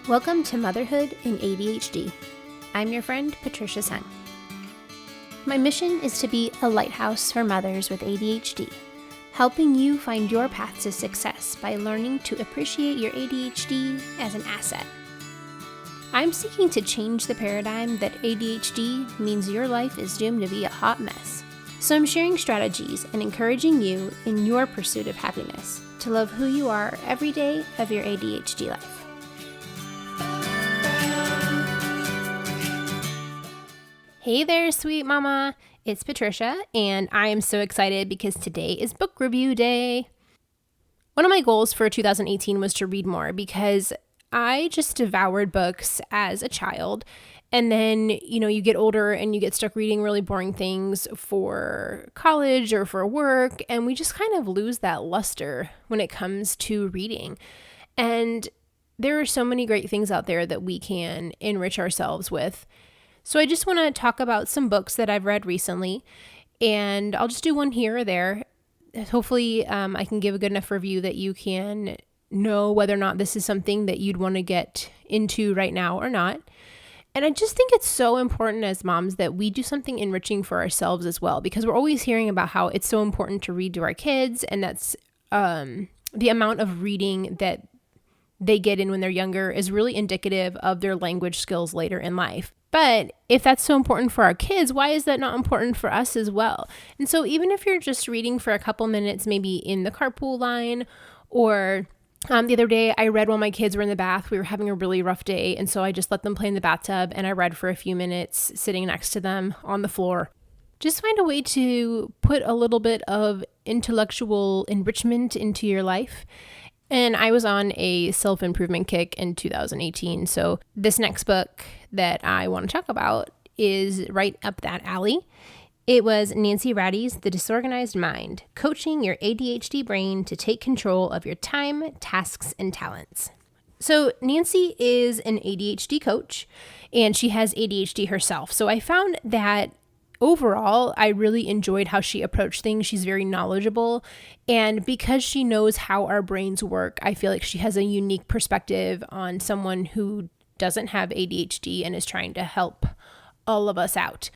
Welcome to Motherhood and ADHD. I'm your friend, Patricia Sun. My mission is to be a lighthouse for mothers with ADHD, helping you find your path to success by learning to appreciate your ADHD as an asset. I'm seeking to change the paradigm that ADHD means your life is doomed to be a hot mess. So I'm sharing strategies and encouraging you in your pursuit of happiness to love who you are every day of your ADHD life. Hey there, sweet mama. It's Patricia, and I am so excited because today is book review day. One of my goals for 2018 was to read more because I just devoured books as a child. And then, you get older and you get stuck reading really boring things for college or for work. And we just kind of lose that luster when it comes to reading. And there are so many great things out there that we can enrich ourselves with. So I just want to talk about some books that I've read recently, and I'll just do one here or there. Hopefully I can give a good enough review that you can know whether or not this is something that you'd want to get into right now or not. And I just think it's so important as moms that we do something enriching for ourselves as well, because we're always hearing about how it's so important to read to our kids, and that's the amount of reading that they get in when they're younger is really indicative of their language skills later in life. But if that's so important for our kids, why is that not important for us as well? And so even if you're just reading for a couple minutes, maybe in the carpool line, or the other day I read while my kids were in the bath. We were having a really rough day, and so I just let them play in the bathtub, and I read for a few minutes sitting next to them on the floor. Just find a way to put a little bit of intellectual enrichment into your life. And I was on a self-improvement kick in 2018. So this next book that I want to talk about is right up that alley. It was Nancy Ratey's The Disorganized Mind, Coaching Your ADHD Brain to Take Control of Your Time, Tasks, and Talents. So Nancy is an ADHD coach, and she has ADHD herself. So I found that overall, I really enjoyed how she approached things. She's very knowledgeable. And because she knows how our brains work, I feel like she has a unique perspective on someone who doesn't have ADHD and is trying to help all of us out.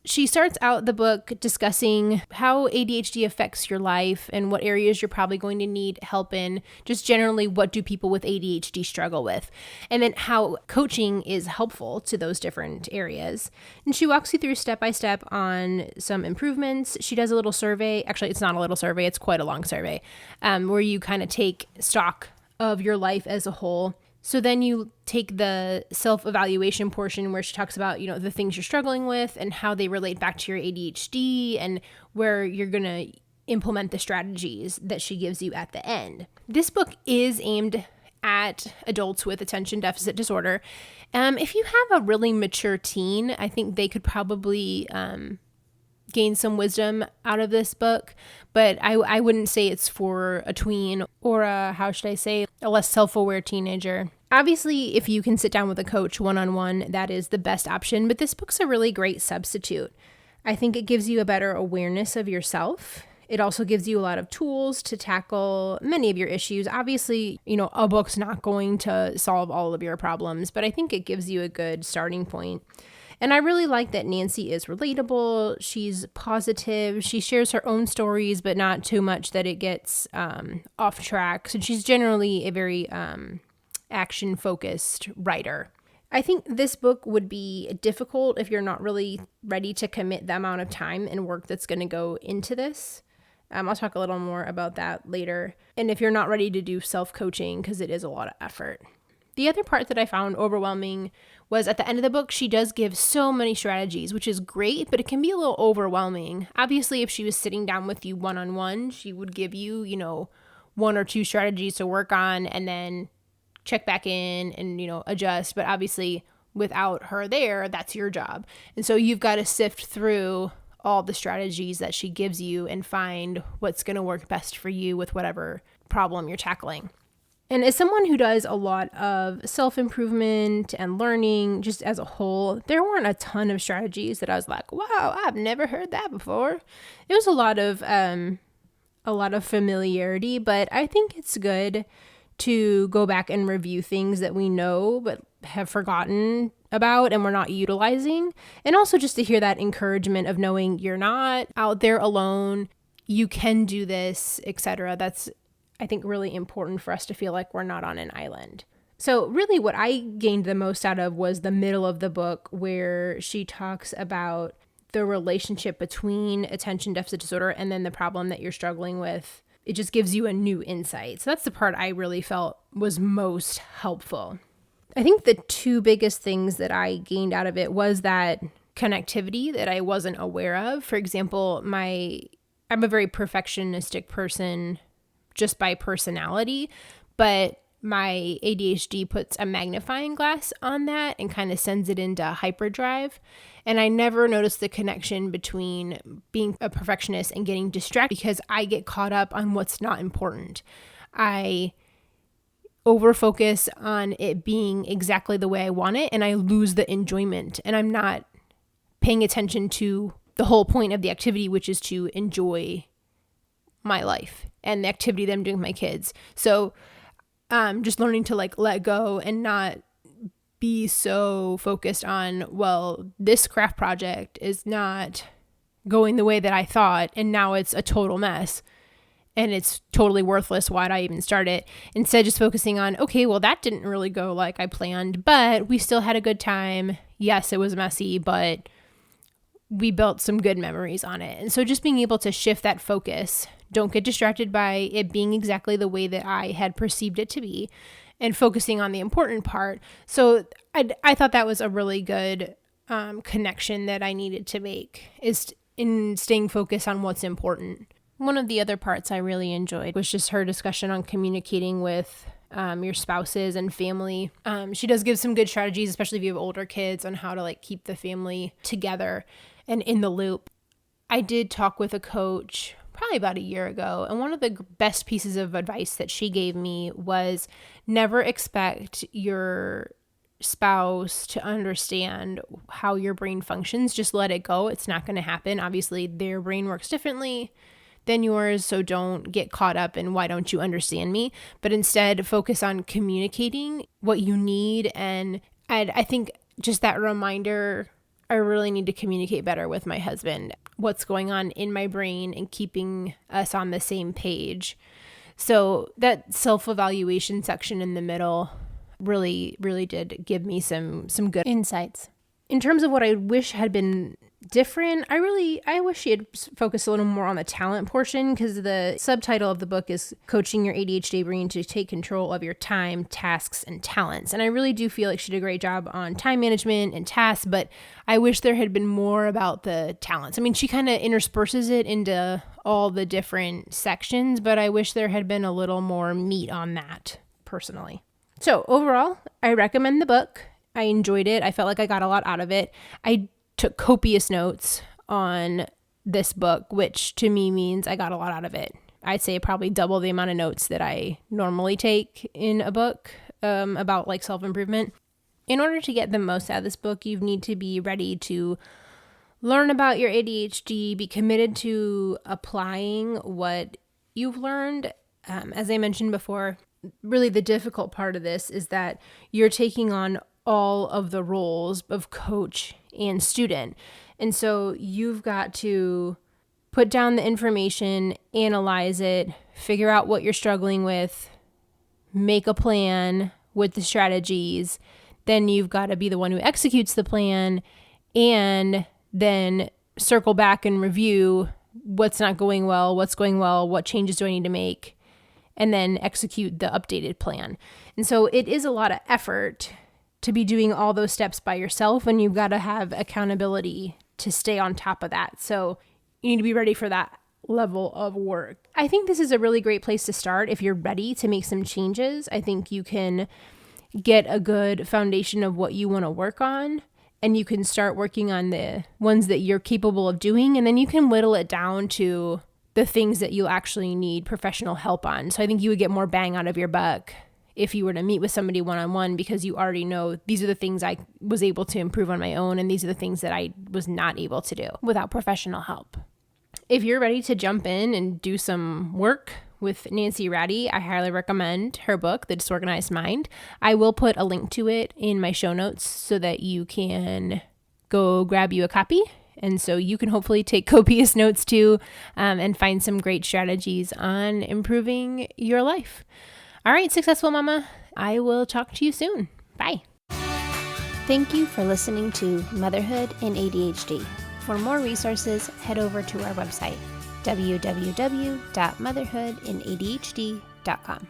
She starts out the book discussing how ADHD affects your life and what areas you're probably going to need help in. Just generally, what do people with ADHD struggle with? And then how coaching is helpful to those different areas. And she walks you through step by step on some improvements. She does a little survey. Actually, it's not a little survey. It's quite a long survey where you kind of take stock of your life as a whole. So then you take the self-evaluation portion where she talks about, the things you're struggling with and how they relate back to your ADHD and where you're going to implement the strategies that she gives you at the end. This book is aimed at adults with attention deficit disorder. If you have a really mature teen, I think they could probably gain some wisdom out of this book, but I wouldn't say it's for a tween or a less self-aware teenager. Obviously, if you can sit down with a coach one-on-one, that is the best option, but this book's a really great substitute. I think it gives you a better awareness of yourself. It also gives you a lot of tools to tackle many of your issues. Obviously, a book's not going to solve all of your problems, but I think it gives you a good starting point. And I really like that Nancy is relatable. She's positive. She shares her own stories, but not too much that it gets off track. So she's generally a very action-focused writer. I think this book would be difficult if you're not really ready to commit the amount of time and work that's going to go into this. I'll talk a little more about that later. And if you're not ready to do self-coaching, because it is a lot of effort. The other part that I found overwhelming was at the end of the book, she does give so many strategies, which is great, but it can be a little overwhelming. Obviously, if she was sitting down with you one-on-one, she would give you, one or two strategies to work on and then check back in and, adjust. But obviously, without her there, that's your job. And so you've got to sift through all the strategies that she gives you and find what's going to work best for you with whatever problem you're tackling. And as someone who does a lot of self-improvement and learning just as a whole, there weren't a ton of strategies that I was like, wow, I've never heard that before. It was a lot of familiarity, but I think it's good to go back and review things that we know but have forgotten about and we're not utilizing. And also just to hear that encouragement of knowing you're not out there alone, you can do this, etc. That's, I think, really important for us to feel like we're not on an island. So really what I gained the most out of was the middle of the book, where she talks about the relationship between attention deficit disorder and then the problem that you're struggling with. It just gives you a new insight. So that's the part I really felt was most helpful. I think the two biggest things that I gained out of it was that connectivity that I wasn't aware of. For example, I'm a very perfectionistic person just by personality, but my ADHD puts a magnifying glass on that and kind of sends it into hyperdrive. And I never noticed the connection between being a perfectionist and getting distracted, because I get caught up on what's not important. I overfocus on it being exactly the way I want it, and I lose the enjoyment. And I'm not paying attention to the whole point of the activity, which is to enjoy my life and the activity that I'm doing with my kids. So just learning to let go and not be so focused on, well, this craft project is not going the way that I thought, and now it's a total mess and it's totally worthless. Why'd I even start it? Instead, just focusing on, okay, well, that didn't really go like I planned, but we still had a good time. Yes, it was messy, but we built some good memories on it. And so just being able to shift that focus, don't get distracted by it being exactly the way that I had perceived it to be, and focusing on the important part. So I thought that was a really good connection that I needed to make, is in staying focused on what's important. One of the other parts I really enjoyed was just her discussion on communicating with your spouses and family. She does give some good strategies, especially if you have older kids, on how to keep the family together and in the loop. I did talk with a coach probably about a year ago, and one of the best pieces of advice that she gave me was never expect your spouse to understand how your brain functions. Just let it go. It's not going to happen. Obviously, their brain works differently than yours, so don't get caught up in why don't you understand me, but instead focus on communicating what you need. And I think just that reminder, I really need to communicate better with my husband what's going on in my brain and keeping us on the same page. So that self-evaluation section in the middle really, really did give me some good insights. In terms of what I wish had been different, I wish she had focused a little more on the talent portion, because the subtitle of the book is Coaching Your ADHD Brain to Take Control of Your Time, Tasks, and Talents. And I really do feel like she did a great job on time management and tasks, but I wish there had been more about the talents. I mean, she kind of intersperses it into all the different sections, but I wish there had been a little more meat on that, personally. So overall, I recommend the book. I enjoyed it. I felt like I got a lot out of it. I took copious notes on this book, which to me means I got a lot out of it. I'd say probably double the amount of notes that I normally take in a book about self-improvement. In order to get the most out of this book, you need to be ready to learn about your ADHD, be committed to applying what you've learned. As I mentioned before, really the difficult part of this is that you're taking on all of the roles of coach and student. And so you've got to put down the information, analyze it, figure out what you're struggling with, make a plan with the strategies. Then you've got to be the one who executes the plan, and then circle back and review what's not going well, what's going well, what changes do I need to make, and then execute the updated plan. And so it is a lot of effort to be doing all those steps by yourself, and you've got to have accountability to stay on top of that. So you need to be ready for that level of work. I think this is a really great place to start if you're ready to make some changes. I think you can get a good foundation of what you want to work on, and you can start working on the ones that you're capable of doing, and then you can whittle it down to the things that you actually need professional help on. So I think you would get more bang out of your buck if you were to meet with somebody one-on-one, because you already know these are the things I was able to improve on my own, and these are the things that I was not able to do without professional help. If you're ready to jump in and do some work with Nancy Ratey. I highly recommend her book, The Disorganized Mind. I will put a link to it in my show notes so that you can go grab you a copy. And so you can hopefully take copious notes too, and find some great strategies on improving your life. All right, successful mama. I will talk to you soon. Bye. Thank you for listening to Motherhood and ADHD. For more resources, head over to our website, www.motherhoodandadhd.com.